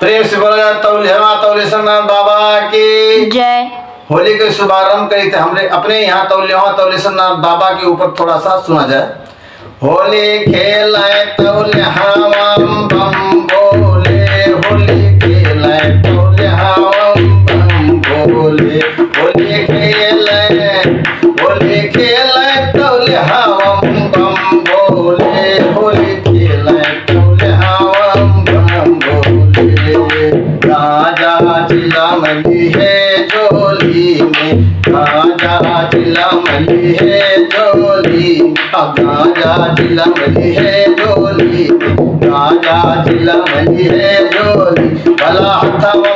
प्रेम से बोला जाता तौले सनाथ बाबा की जय। होली के शुभारंभ करी थे हमने अपने यहाँ तौले सनाथ बाबा के ऊपर थोड़ा सा सुना जाए। होली खेलाए तौले हम बम बोले, होली खेलाए तौले हम बम बोले, होली खेलाए तौले हम बम बोले, होली खेलाए तौले हम बम बोले। राजा चिलमली है झोली में, राजा चिलमली है झोली, गाजा चिलमली है झोली, गाजा चिलमली है झोली। भला हथावा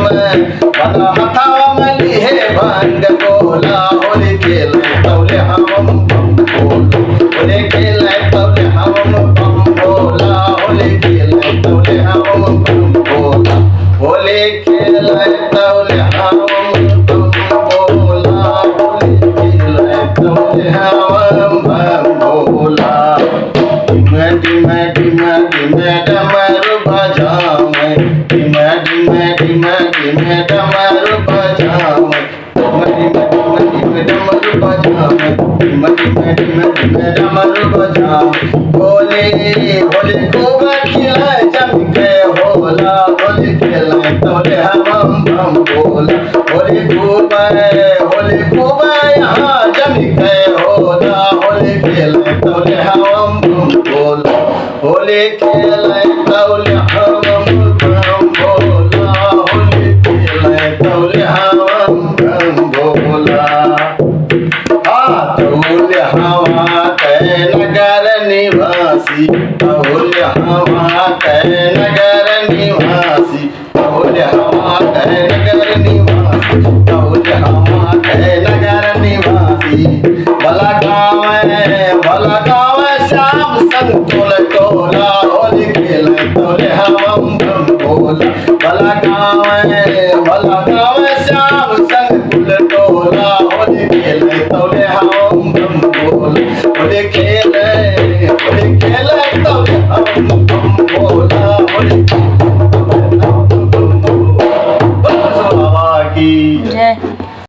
में ली है भंग गोला, होली खेले तौले हम बम बोला, होली खेले तौले हम बम बोला, होली खेले तौले हम बम बोला, होली खेले तौले हम बम बोला, होली खेले तौले हम बम बोला। डिम डिम डमरू बजावे, डिम डमरू बजावे, डमरू बजावे, डमरू बजावे। होली खूब खिलाए जम के होला, होली खेलाए तौले हम बम बोला, होली खूब यहाँ जम के होला, होली खेलाए तौले हम बम बोला, होली खेलाए तौले हम बम बोला, होली खेलाए तौले हम बम बोला। तौले हवा कै नगर निवासी, तौले हवा कै नगर निवासी, तौले हवा कै नगर निवासी, तौले हवा कै नगर निवासी। भला गाँव श्याम संग तोल टोला, होली खेले तौले हम बम बोला, भला गाँव श्याम संग